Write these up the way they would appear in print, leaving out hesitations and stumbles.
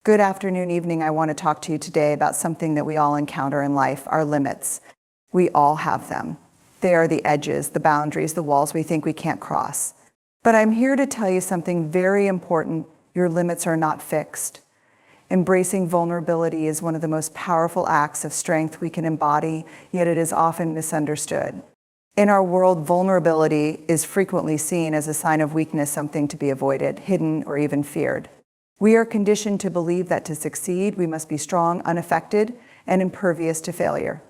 Good afternoon, evening. I want to talk to you today about something that we all encounter in life, our limits. We all have them. They are the edges, the boundaries, the walls we think we can't cross. But I'm here to tell you something very important. Your limits are not fixed. Embracing vulnerability is one of the most powerful acts of strength we can embody, yet it is often misunderstood. In our world, vulnerability is frequently seen as a sign of weakness, something to be avoided, hidden, or even feared. We are conditioned to believe that to succeed, we must be strong, unaffected, and impervious to failure.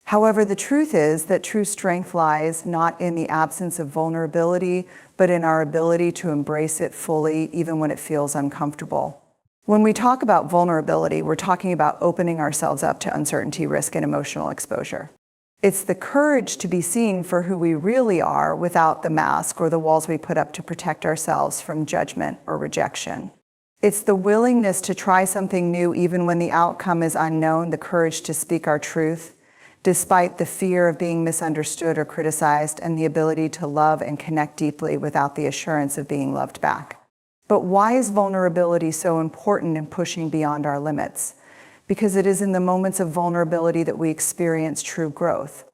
However, the truth is that true strength lies not in the absence of vulnerability, but in our ability to embrace it fully, even when it feels uncomfortable. When we talk about vulnerability, we're talking about opening ourselves up to uncertainty, risk, and emotional exposure. It's the courage to be seen for who we really are without the mask or the walls we put up to protect ourselves from judgment or rejection. It's the willingness to try something new even when the outcome is unknown, the courage to speak our truth, despite the fear of being misunderstood or criticized, and the ability to love and connect deeply without the assurance of being loved back. But why is vulnerability so important in pushing beyond our limits? Because it is in the moments of vulnerability that we experience true growth.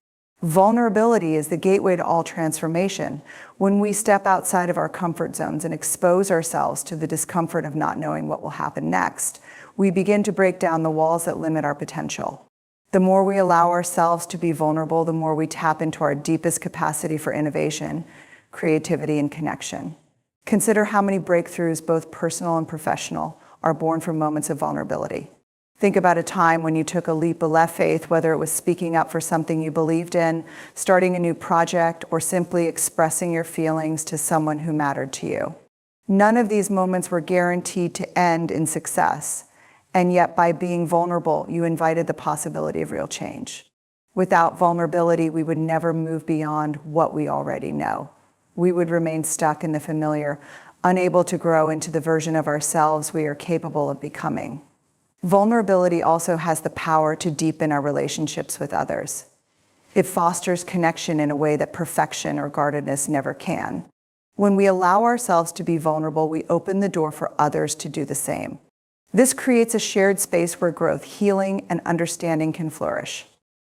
Vulnerability is the gateway to all transformation. When we step outside of our comfort zones and expose ourselves to the discomfort of not knowing what will happen next, we begin to break down the walls that limit our potential. The more we allow ourselves to be vulnerable, the more we tap into our deepest capacity for innovation, creativity, and connection. Consider how many breakthroughs, both personal and professional, are born from moments of vulnerability. Think about a time when you took a leap of left faith, whether it was speaking up for something you believed in, starting a new project, or simply expressing your feelings to someone who mattered to you. None of these moments were guaranteed to end in success, and yet by being vulnerable, you invited the possibility of real change. Without vulnerability, we would never move beyond what we already know. We would remain stuck in the familiar, unable to grow into the version of ourselves we are capable of becoming. Vulnerability also has the power to deepen our relationships with others. It fosters connection in a way that perfection or guardedness never can. When we allow ourselves to be vulnerable, we open the door for others to do the same. This creates a shared space where growth, healing, and understanding can flourish.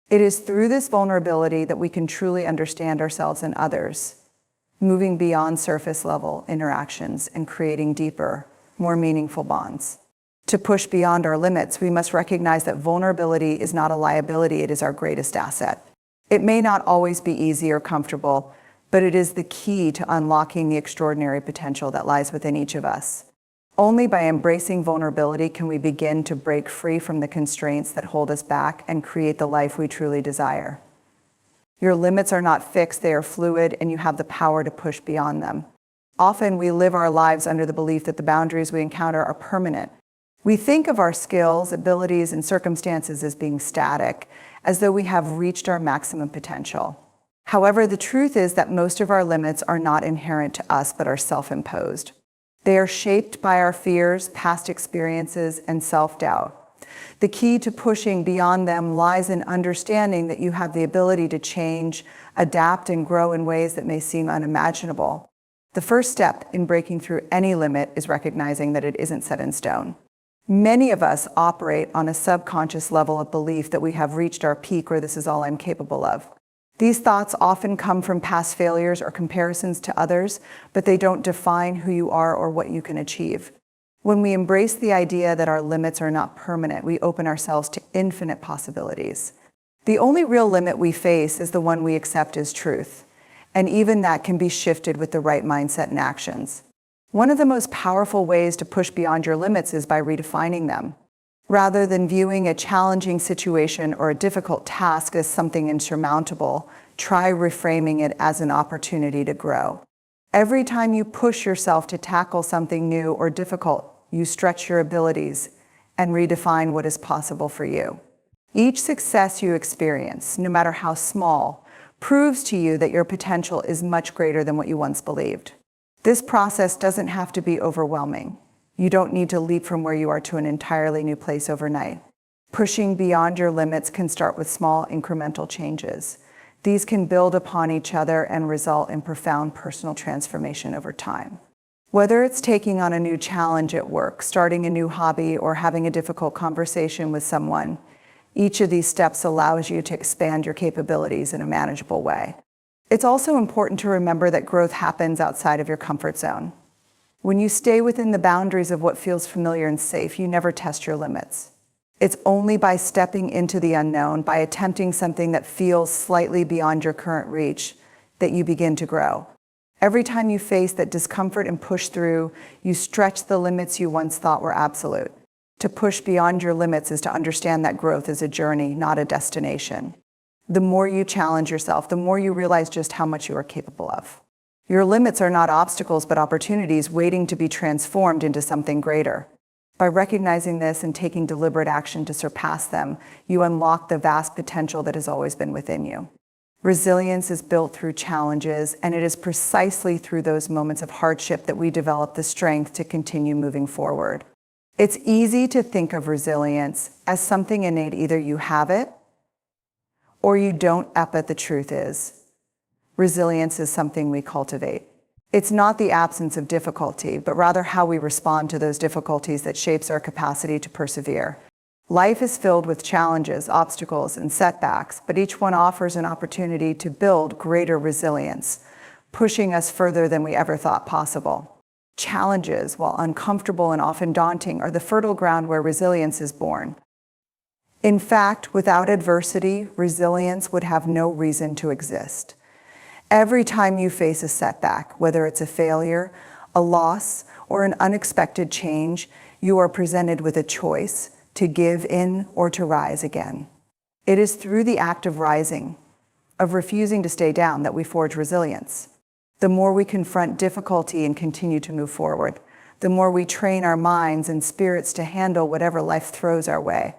It is through this vulnerability that we can truly understand ourselves and others, moving beyond surface-level interactions and creating deeper, more meaningful bonds. To push beyond our limits, we must recognize that vulnerability is not a liability, it is our greatest asset. It may not always be easy or comfortable, but it is the key to unlocking the extraordinary potential that lies within each of us. Only by embracing vulnerability can we begin to break free from the constraints that hold us back and create the life we truly desire. Your limits are not fixed, they are fluid, and you have the power to push beyond them. Often we live our lives under the belief that the boundaries we encounter are permanent. We think of our skills, abilities, and circumstances as being static, as though we have reached our maximum potential. However, the truth is that most of our limits are not inherent to us, but are self-imposed. They are shaped by our fears, past experiences, and self-doubt. The key to pushing beyond them lies in understanding that you have the ability to change, adapt, and grow in ways that may seem unimaginable. The first step in breaking through any limit is recognizing that it isn't set in stone. Many of us operate on a subconscious level of belief that we have reached our peak or this is all I'm capable of. These thoughts often come from past failures or comparisons to others, but they don't define who you are or what you can achieve. When we embrace the idea that our limits are not permanent, we open ourselves to infinite possibilities. The only real limit we face is the one we accept as truth, and even that can be shifted with the right mindset and actions. One of the most powerful ways to push beyond your limits is by redefining them. Rather than viewing a challenging situation or a difficult task as something insurmountable, try reframing it as an opportunity to grow. Every time you push yourself to tackle something new or difficult, you stretch your abilities and redefine what is possible for you. Each success you experience, no matter how small, proves to you that your potential is much greater than what you once believed. This process doesn't have to be overwhelming. You don't need to leap from where you are to an entirely new place overnight. Pushing beyond your limits can start with small incremental changes. These can build upon each other and result in profound personal transformation over time. Whether it's taking on a new challenge at work, starting a new hobby, or having a difficult conversation with someone, each of these steps allows you to expand your capabilities in a manageable way. It's also important to remember that growth happens outside of your comfort zone. When you stay within the boundaries of what feels familiar and safe, you never test your limits. It's only by stepping into the unknown, by attempting something that feels slightly beyond your current reach, that you begin to grow. Every time you face that discomfort and push through, you stretch the limits you once thought were absolute. To push beyond your limits is to understand that growth is a journey, not a destination. The more you challenge yourself, the more you realize just how much you are capable of. Your limits are not obstacles, but opportunities waiting to be transformed into something greater. By recognizing this and taking deliberate action to surpass them, you unlock the vast potential that has always been within you. Resilience is built through challenges, and it is precisely through those moments of hardship that we develop the strength to continue moving forward. It's easy to think of resilience as something innate. Either you have it or you don't, but the truth is, resilience is something we cultivate. It's not the absence of difficulty, but rather how we respond to those difficulties that shapes our capacity to persevere. Life is filled with challenges, obstacles, and setbacks, but each one offers an opportunity to build greater resilience, pushing us further than we ever thought possible. Challenges, while uncomfortable and often daunting, are the fertile ground where resilience is born. In fact, without adversity, resilience would have no reason to exist. Every time you face a setback, whether it's a failure, a loss, or an unexpected change, you are presented with a choice: to give in or to rise again. It is through the act of rising, of refusing to stay down, that we forge resilience. The more we confront difficulty and continue to move forward, the more we train our minds and spirits to handle whatever life throws our way.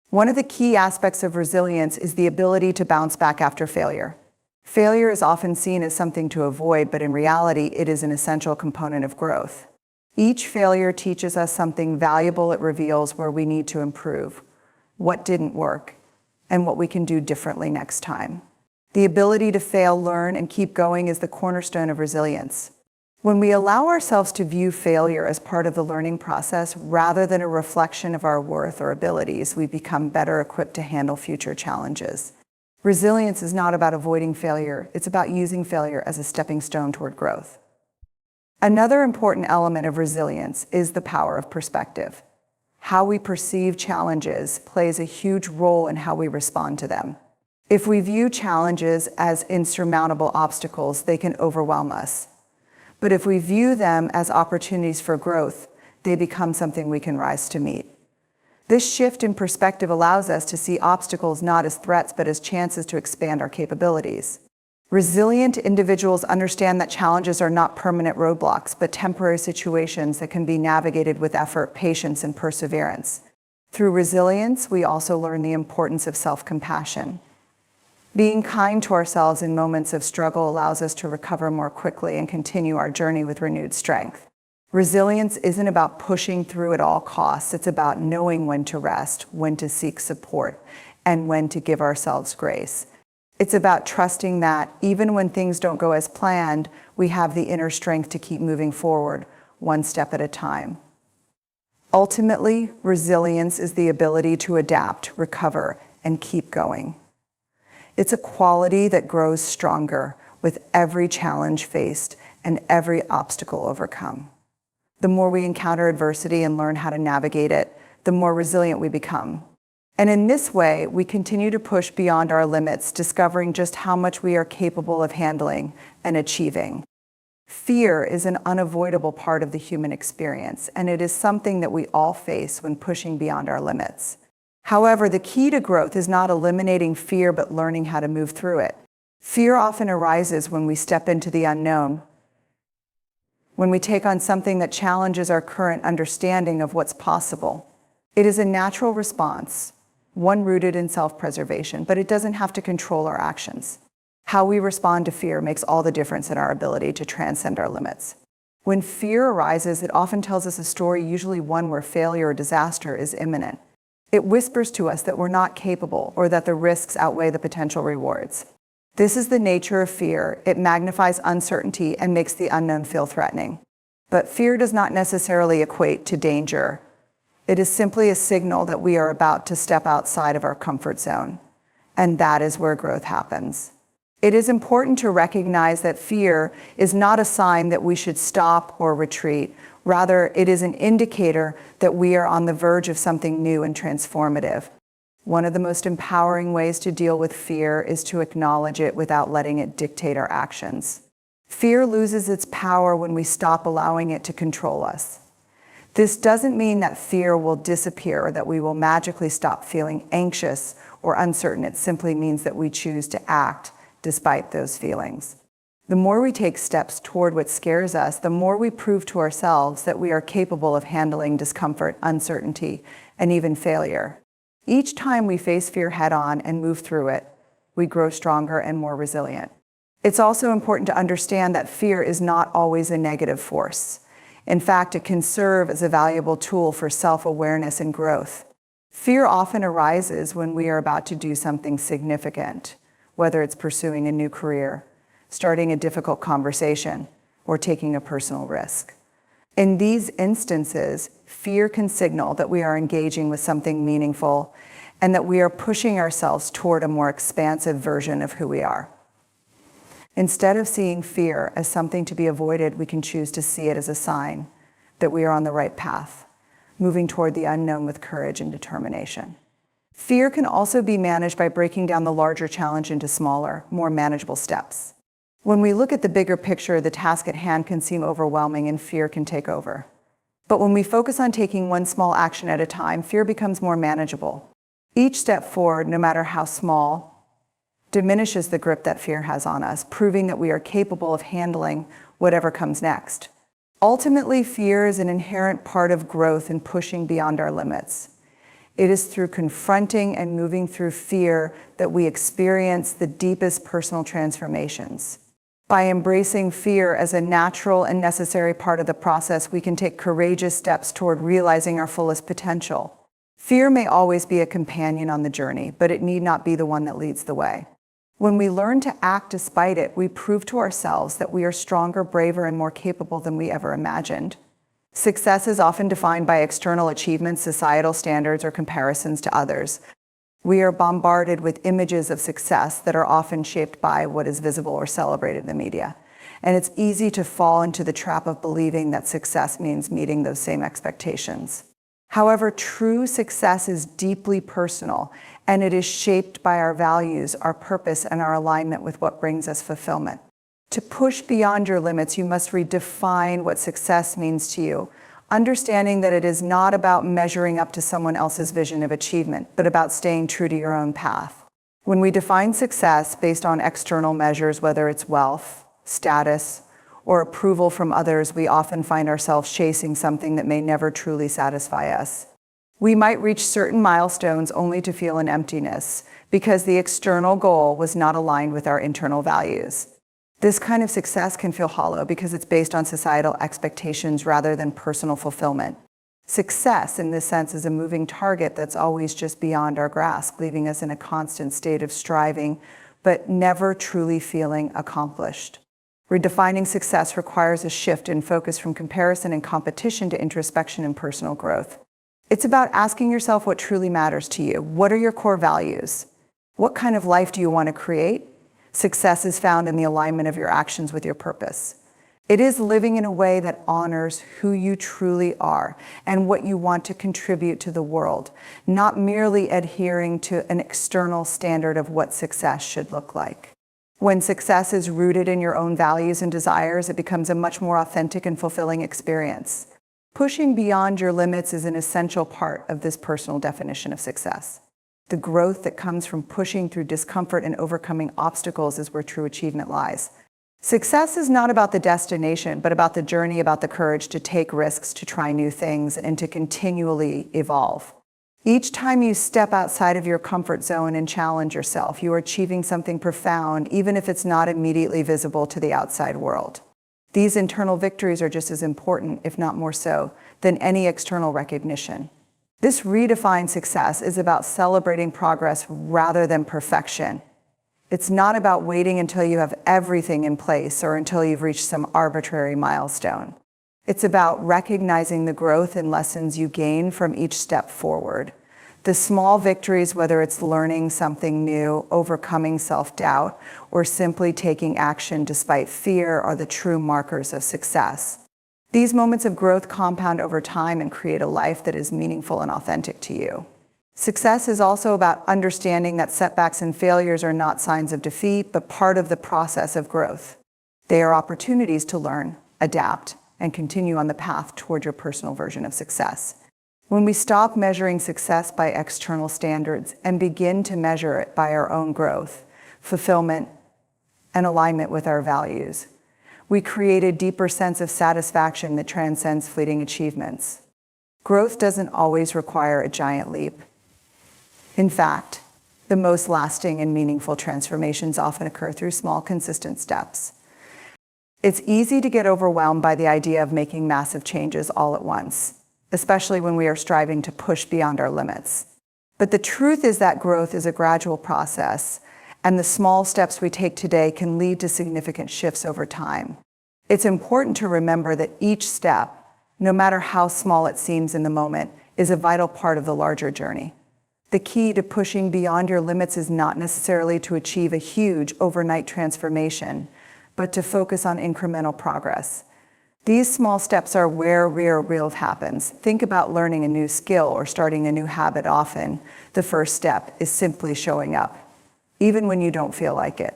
One of the key aspects of resilience is the ability to bounce back after failure. Failure is often seen as something to avoid, but in reality, it is an essential component of growth. Each failure teaches us something valuable. It reveals where we need to improve, what didn't work, and what we can do differently next time. The ability to fail, learn, and keep going is the cornerstone of resilience. When we allow ourselves to view failure as part of the learning process rather than a reflection of our worth or abilities, we become better equipped to handle future challenges. Resilience is not about avoiding failure. It's about using failure as a stepping stone toward growth. Another important element of resilience is the power of perspective. How we perceive challenges plays a huge role in how we respond to them. If we view challenges as insurmountable obstacles, they can overwhelm us. But if we view them as opportunities for growth, they become something we can rise to meet. This shift in perspective allows us to see obstacles not as threats, but as chances to expand our capabilities. Resilient individuals understand that challenges are not permanent roadblocks, but temporary situations that can be navigated with effort, patience, and perseverance. Through resilience, we also learn the importance of self-compassion. Being kind to ourselves in moments of struggle allows us to recover more quickly and continue our journey with renewed strength. Resilience isn't about pushing through at all costs. It's about knowing when to rest, when to seek support, and when to give ourselves grace. It's about trusting that even when things don't go as planned, we have the inner strength to keep moving forward, one step at a time. Ultimately, resilience is the ability to adapt, recover, and keep going. It's a quality that grows stronger with every challenge faced and every obstacle overcome. The more we encounter adversity and learn how to navigate it, the more resilient we become. And in this way, we continue to push beyond our limits, discovering just how much we are capable of handling and achieving. Fear is an unavoidable part of the human experience, and it is something that we all face when pushing beyond our limits. However, the key to growth is not eliminating fear, but learning how to move through it. Fear often arises when we step into the unknown, when we take on something that challenges our current understanding of what's possible. It is a natural response, one rooted in self-preservation, but it doesn't have to control our actions. How we respond to fear makes all the difference in our ability to transcend our limits. When fear arises, it often tells us a story, usually one where failure or disaster is imminent. It whispers to us that we're not capable or that the risks outweigh the potential rewards. This is the nature of fear. It magnifies uncertainty and makes the unknown feel threatening. But fear does not necessarily equate to danger. It is simply a signal that we are about to step outside of our comfort zone. And that is where growth happens. It is important to recognize that fear is not a sign that we should stop or retreat. Rather, it is an indicator that we are on the verge of something new and transformative. One of the most empowering ways to deal with fear is to acknowledge it without letting it dictate our actions. Fear loses its power when we stop allowing it to control us. This doesn't mean that fear will disappear or that we will magically stop feeling anxious or uncertain. It simply means that we choose to act despite those feelings. The more we take steps toward what scares us, the more we prove to ourselves that we are capable of handling discomfort, uncertainty, and even failure. Each time we face fear head-on and move through it, we grow stronger and more resilient. It's also important to understand that fear is not always a negative force. In fact, it can serve as a valuable tool for self-awareness and growth. Fear often arises when we are about to do something significant, whether it's pursuing a new career, starting a difficult conversation, or taking a personal risk. In these instances, fear can signal that we are engaging with something meaningful and that we are pushing ourselves toward a more expansive version of who we are. Instead of seeing fear as something to be avoided, we can choose to see it as a sign that we are on the right path, moving toward the unknown with courage and determination. Fear can also be managed by breaking down the larger challenge into smaller, more manageable steps. When we look at the bigger picture, the task at hand can seem overwhelming and fear can take over. But when we focus on taking one small action at a time, fear becomes more manageable. Each step forward, no matter how small, diminishes the grip that fear has on us, proving that we are capable of handling whatever comes next. Ultimately, fear is an inherent part of growth and pushing beyond our limits. It is through confronting and moving through fear that we experience the deepest personal transformations. By embracing fear as a natural and necessary part of the process, we can take courageous steps toward realizing our fullest potential. Fear may always be a companion on the journey, but it need not be the one that leads the way. When we learn to act despite it, we prove to ourselves that we are stronger, braver, and more capable than we ever imagined. Success is often defined by external achievements, societal standards, or comparisons to others. We are bombarded with images of success that are often shaped by what is visible or celebrated in the media. And it's easy to fall into the trap of believing that success means meeting those same expectations. However, true success is deeply personal, and it is shaped by our values, our purpose, and our alignment with what brings us fulfillment. To push beyond your limits, you must redefine what success means to you, understanding that it is not about measuring up to someone else's vision of achievement, but about staying true to your own path. When we define success based on external measures, whether it's wealth, status, or approval from others, we often find ourselves chasing something that may never truly satisfy us. We might reach certain milestones only to feel an emptiness because the external goal was not aligned with our internal values. This kind of success can feel hollow because it's based on societal expectations rather than personal fulfillment. Success, in this sense, is a moving target that's always just beyond our grasp, leaving us in a constant state of striving, but never truly feeling accomplished. Redefining success requires a shift in focus from comparison and competition to introspection and personal growth. It's about asking yourself what truly matters to you. What are your core values? What kind of life do you want to create? Success is found in the alignment of your actions with your purpose. It is living in a way that honors who you truly are and what you want to contribute to the world, not merely adhering to an external standard of what success should look like. When success is rooted in your own values and desires, it becomes a much more authentic and fulfilling experience. Pushing beyond your limits is an essential part of this personal definition of success. The growth that comes from pushing through discomfort and overcoming obstacles is where true achievement lies. Success is not about the destination, but about the journey, about the courage to take risks, to try new things, and to continually evolve. Each time you step outside of your comfort zone and challenge yourself, you are achieving something profound, even if it's not immediately visible to the outside world. These internal victories are just as important, if not more so, than any external recognition. This redefined success is about celebrating progress rather than perfection. It's not about waiting until you have everything in place or until you've reached some arbitrary milestone. It's about recognizing the growth and lessons you gain from each step forward. The small victories, whether it's learning something new, overcoming self-doubt, or simply taking action despite fear, are the true markers of success. These moments of growth compound over time and create a life that is meaningful and authentic to you. Success is also about understanding that setbacks and failures are not signs of defeat, but part of the process of growth. They are opportunities to learn, adapt, and continue on the path toward your personal version of success. When we stop measuring success by external standards and begin to measure it by our own growth, fulfillment, and alignment with our values, we create a deeper sense of satisfaction that transcends fleeting achievements. Growth doesn't always require a giant leap. In fact, the most lasting and meaningful transformations often occur through small, consistent steps. It's easy to get overwhelmed by the idea of making massive changes all at once, especially when we are striving to push beyond our limits. But the truth is that growth is a gradual process, and the small steps we take today can lead to significant shifts over time. It's important to remember that each step, no matter how small it seems in the moment, is a vital part of the larger journey. The key to pushing beyond your limits is not necessarily to achieve a huge overnight transformation, but to focus on incremental progress. These small steps are where real growth happens. Think about learning a new skill or starting a new habit. Often, the first step is simply showing up, even when you don't feel like it.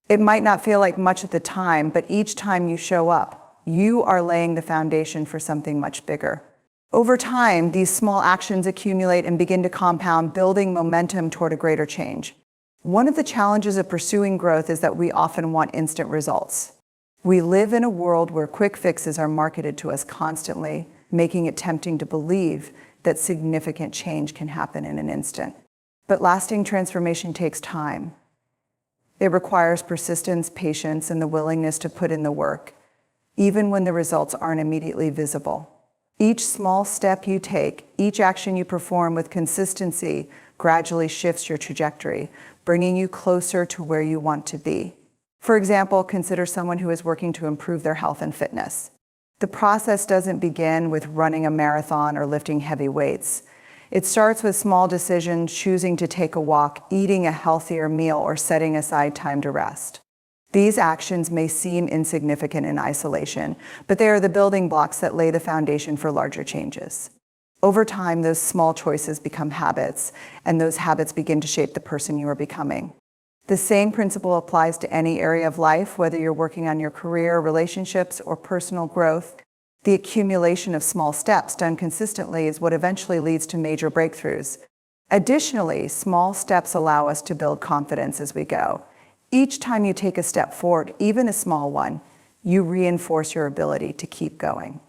It might not feel like much at the time, but each time you show up, you are laying the foundation for something much bigger. Over time, these small actions accumulate and begin to compound, building momentum toward a greater change. One of the challenges of pursuing growth is that we often want instant results. We live in a world where quick fixes are marketed to us constantly, making it tempting to believe that significant change can happen in an instant. But lasting transformation takes time. It requires persistence, patience, and the willingness to put in the work, even when the results aren't immediately visible. Each small step you take, each action you perform with consistency, gradually shifts your trajectory, bringing you closer to where you want to be. For example, consider someone who is working to improve their health and fitness. The process doesn't begin with running a marathon or lifting heavy weights. It starts with small decisions, choosing to take a walk, eating a healthier meal, or setting aside time to rest. These actions may seem insignificant in isolation, but they are the building blocks that lay the foundation for larger changes. Over time, those small choices become habits, and those habits begin to shape the person you are becoming. The same principle applies to any area of life, whether you're working on your career, relationships, or personal growth. The accumulation of small steps done consistently is what eventually leads to major breakthroughs. Additionally, small steps allow us to build confidence as we go. Each time you take a step forward, even a small one, you reinforce your ability to keep going.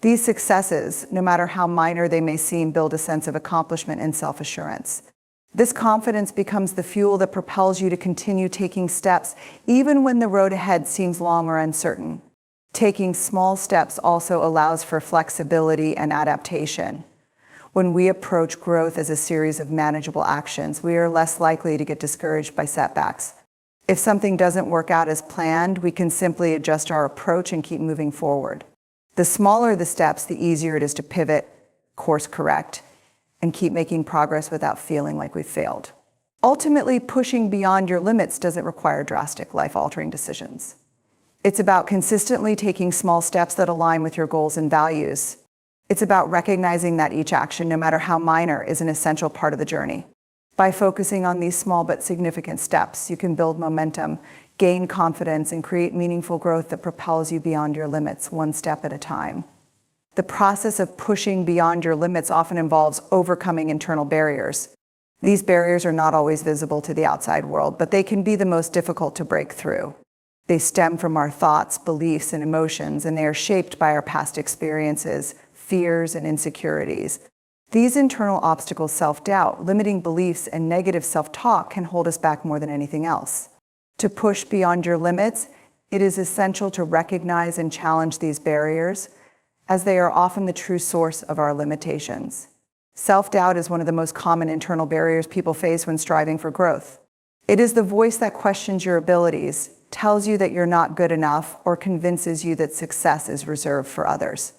These successes, no matter how minor they may seem, build a sense of accomplishment and self-assurance. This confidence becomes the fuel that propels you to continue taking steps, even when the road ahead seems long or uncertain. Taking small steps also allows for flexibility and adaptation. When we approach growth as a series of manageable actions, we are less likely to get discouraged by setbacks. If something doesn't work out as planned, we can simply adjust our approach and keep moving forward. The smaller the steps, the easier it is to pivot, course correct, and keep making progress without feeling like we've failed. Ultimately, pushing beyond your limits doesn't require drastic, life-altering decisions. It's about consistently taking small steps that align with your goals and values. It's about recognizing that each action, no matter how minor, is an essential part of the journey. By focusing on these small but significant steps, you can build momentum, gain confidence, and create meaningful growth that propels you beyond your limits, one step at a time. The process of pushing beyond your limits often involves overcoming internal barriers. These barriers are not always visible to the outside world, but they can be the most difficult to break through. They stem from our thoughts, beliefs, and emotions, and they are shaped by our past experiences, fears, and insecurities. These internal obstacles, self-doubt, limiting beliefs, and negative self-talk, can hold us back more than anything else. To push beyond your limits, it is essential to recognize and challenge these barriers, as they are often the true source of our limitations. Self-doubt is one of the most common internal barriers people face when striving for growth. It is the voice that questions your abilities, tells you that you're not good enough, or convinces you that success is reserved for others.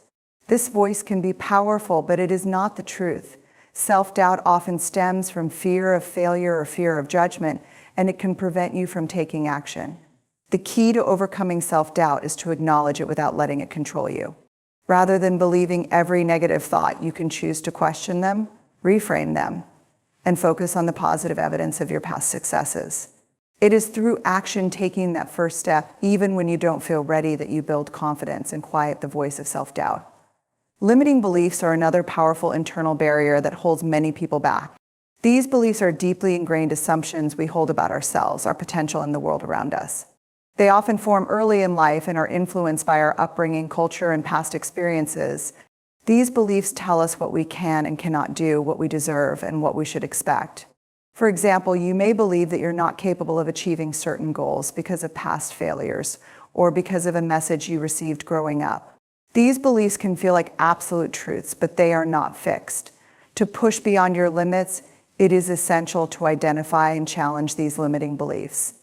This voice can be powerful, but it is not the truth. Self-doubt often stems from fear of failure or fear of judgment, and it can prevent you from taking action. The key to overcoming self-doubt is to acknowledge it without letting it control you. Rather than believing every negative thought, you can choose to question them, reframe them, and focus on the positive evidence of your past successes. It is through action, taking that first step, even when you don't feel ready, that you build confidence and quiet the voice of self-doubt. Limiting beliefs are another powerful internal barrier that holds many people back. These beliefs are deeply ingrained assumptions we hold about ourselves, our potential, and the world around us. They often form early in life and are influenced by our upbringing, culture, and past experiences. These beliefs tell us what we can and cannot do, what we deserve, and what we should expect. For example, you may believe that you're not capable of achieving certain goals because of past failures or because of a message you received growing up. These beliefs can feel like absolute truths, but they are not fixed. To push beyond your limits, it is essential to identify and challenge these limiting beliefs.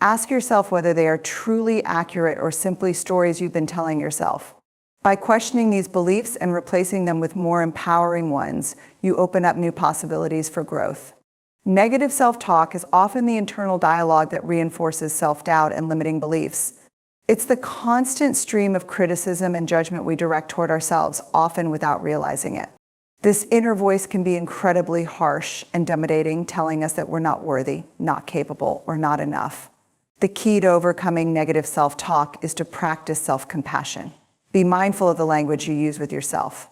Ask yourself whether they are truly accurate or simply stories you've been telling yourself. By questioning these beliefs and replacing them with more empowering ones, you open up new possibilities for growth. Negative self-talk is often the internal dialogue that reinforces self-doubt and limiting beliefs. It's the constant stream of criticism and judgment we direct toward ourselves, often without realizing it. This inner voice can be incredibly harsh and intimidating, telling us that we're not worthy, not capable, or not enough. The key to overcoming negative self-talk is to practice self-compassion. Be mindful of the language you use with yourself.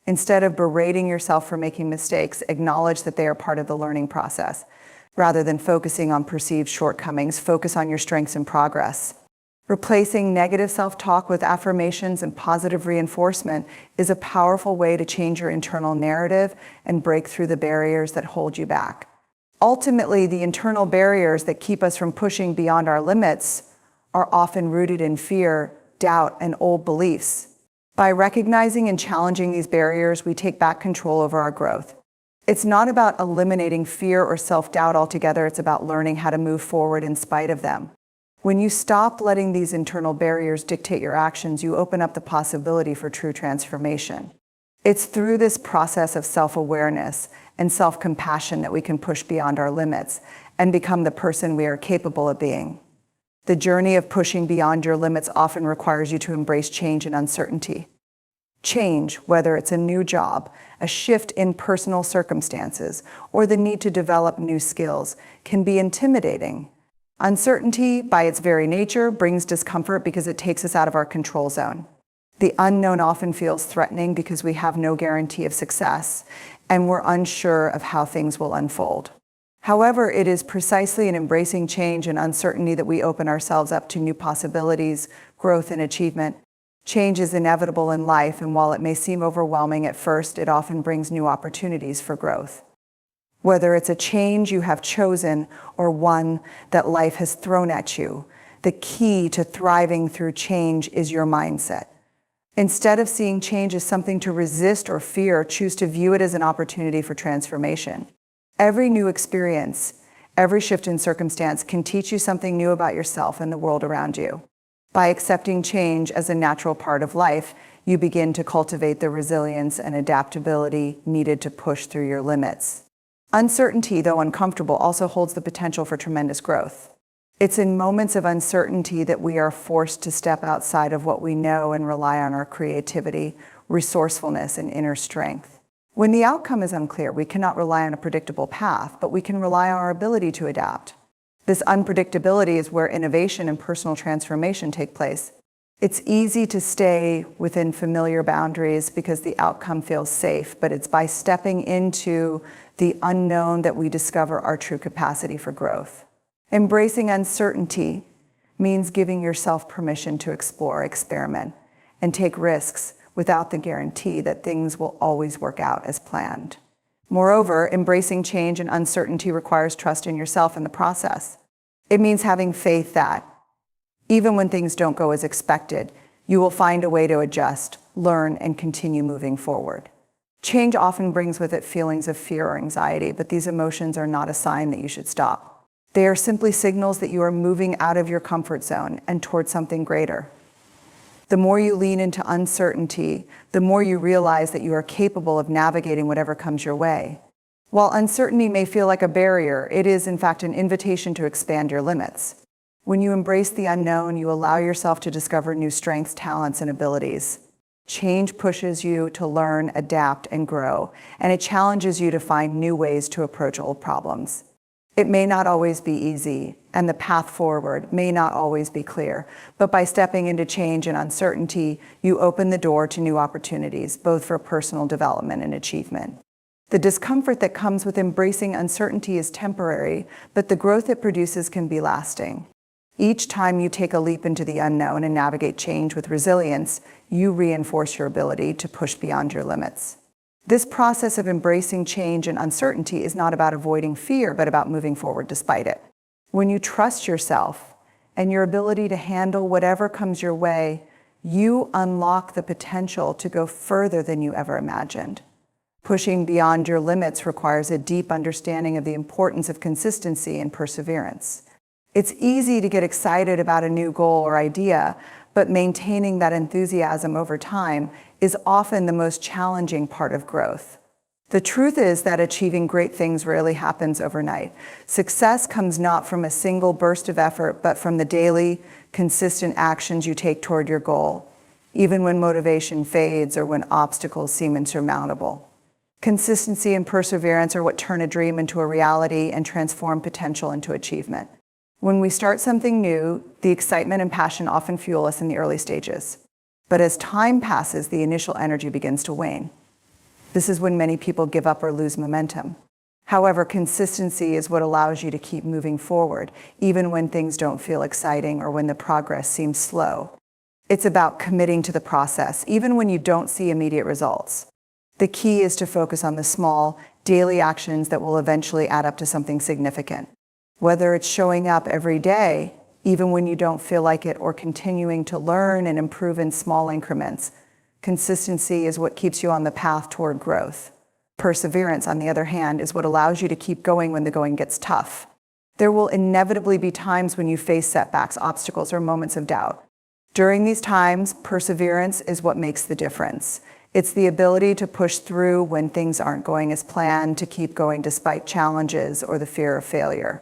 Instead of berating yourself for making mistakes, acknowledge that they are part of the learning process. Rather than focusing on perceived shortcomings, focus on your strengths and progress. Replacing negative self-talk with affirmations and positive reinforcement is a powerful way to change your internal narrative and break through the barriers that hold you back. Ultimately, the internal barriers that keep us from pushing beyond our limits are often rooted in fear, doubt, and old beliefs. By recognizing and challenging these barriers, we take back control over our growth. It's not about eliminating fear or self-doubt altogether, it's about learning how to move forward in spite of them. When you stop letting these internal barriers dictate your actions, you open up the possibility for true transformation. It's through this process of self-awareness and self-compassion that we can push beyond our limits and become the person we are capable of being. The journey of pushing beyond your limits often requires you to embrace change and uncertainty. Change, whether it's a new job, a shift in personal circumstances, or the need to develop new skills, can be intimidating. Uncertainty, by its very nature, brings discomfort because it takes us out of our control zone. The unknown often feels threatening because we have no guarantee of success, and we're unsure of how things will unfold. However, it is precisely in embracing change and uncertainty that we open ourselves up to new possibilities, growth, and achievement. Change is inevitable in life, and while it may seem overwhelming at first, it often brings new opportunities for growth. Whether it's a change you have chosen or one that life has thrown at you, the key to thriving through change is your mindset. Instead of seeing change as something to resist or fear, choose to view it as an opportunity for transformation. Every new experience, every shift in circumstance can teach you something new about yourself and the world around you. By accepting change as a natural part of life, you begin to cultivate the resilience and adaptability needed to push through your limits. Uncertainty, though uncomfortable, also holds the potential for tremendous growth. It's in moments of uncertainty that we are forced to step outside of what we know and rely on our creativity, resourcefulness, and inner strength. When the outcome is unclear, we cannot rely on a predictable path, but we can rely on our ability to adapt. This unpredictability is where innovation and personal transformation take place. It's easy to stay within familiar boundaries because the outcome feels safe, but it's by stepping into the unknown that we discover our true capacity for growth. Embracing uncertainty means giving yourself permission to explore, experiment, and take risks without the guarantee that things will always work out as planned. Moreover, embracing change and uncertainty requires trust in yourself in the process. It means having faith that, even when things don't go as expected, you will find a way to adjust, learn, and continue moving forward. Change often brings with it feelings of fear or anxiety, but these emotions are not a sign that you should stop. They are simply signals that you are moving out of your comfort zone and towards something greater. The more you lean into uncertainty, the more you realize that you are capable of navigating whatever comes your way. While uncertainty may feel like a barrier, it is in fact an invitation to expand your limits. When you embrace the unknown, you allow yourself to discover new strengths, talents, and abilities. Change pushes you to learn, adapt, and grow, and it challenges you to find new ways to approach old problems. It may not always be easy, and the path forward may not always be clear, but by stepping into change and uncertainty, you open the door to new opportunities, both for personal development and achievement. The discomfort that comes with embracing uncertainty is temporary, but the growth it produces can be lasting. Each time you take a leap into the unknown and navigate change with resilience, you reinforce your ability to push beyond your limits. This process of embracing change and uncertainty is not about avoiding fear, but about moving forward despite it. When you trust yourself and your ability to handle whatever comes your way, you unlock the potential to go further than you ever imagined. Pushing beyond your limits requires a deep understanding of the importance of consistency and perseverance. It's easy to get excited about a new goal or idea, but maintaining that enthusiasm over time is often the most challenging part of growth. The truth is that achieving great things rarely happens overnight. Success comes not from a single burst of effort, but from the daily, consistent actions you take toward your goal, even when motivation fades or when obstacles seem insurmountable. Consistency and perseverance are what turn a dream into a reality and transform potential into achievement. When we start something new, the excitement and passion often fuel us in the early stages. But as time passes, the initial energy begins to wane. This is when many people give up or lose momentum. However, consistency is what allows you to keep moving forward, even when things don't feel exciting or when the progress seems slow. It's about committing to the process, even when you don't see immediate results. The key is to focus on the small, daily actions that will eventually add up to something significant. Whether it's showing up every day, even when you don't feel like it, or continuing to learn and improve in small increments, consistency is what keeps you on the path toward growth. Perseverance, on the other hand, is what allows you to keep going when the going gets tough. There will inevitably be times when you face setbacks, obstacles, or moments of doubt. During these times, perseverance is what makes the difference. It's the ability to push through when things aren't going as planned, to keep going despite challenges or the fear of failure.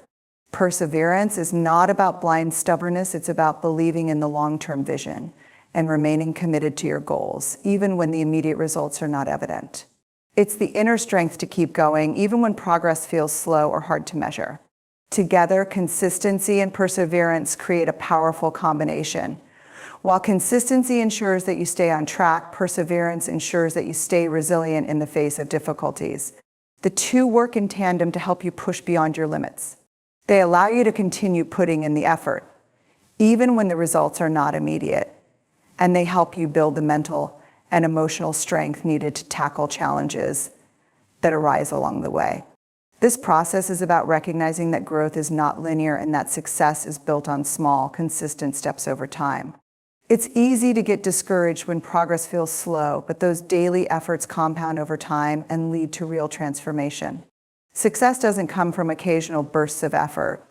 Perseverance is not about blind stubbornness, it's about believing in the long-term vision and remaining committed to your goals, even when the immediate results are not evident. It's the inner strength to keep going, even when progress feels slow or hard to measure. Together, consistency and perseverance create a powerful combination. While consistency ensures that you stay on track, perseverance ensures that you stay resilient in the face of difficulties. The two work in tandem to help you push beyond your limits. They allow you to continue putting in the effort, even when the results are not immediate, and they help you build the mental and emotional strength needed to tackle challenges that arise along the way. This process is about recognizing that growth is not linear and that success is built on small, consistent steps over time. It's easy to get discouraged when progress feels slow, but those daily efforts compound over time and lead to real transformation. Success doesn't come from occasional bursts of effort,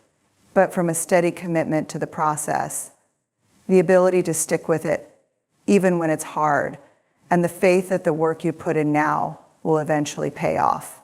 but from a steady commitment to the process, the ability to stick with it, even when it's hard, and the faith that the work you put in now will eventually pay off.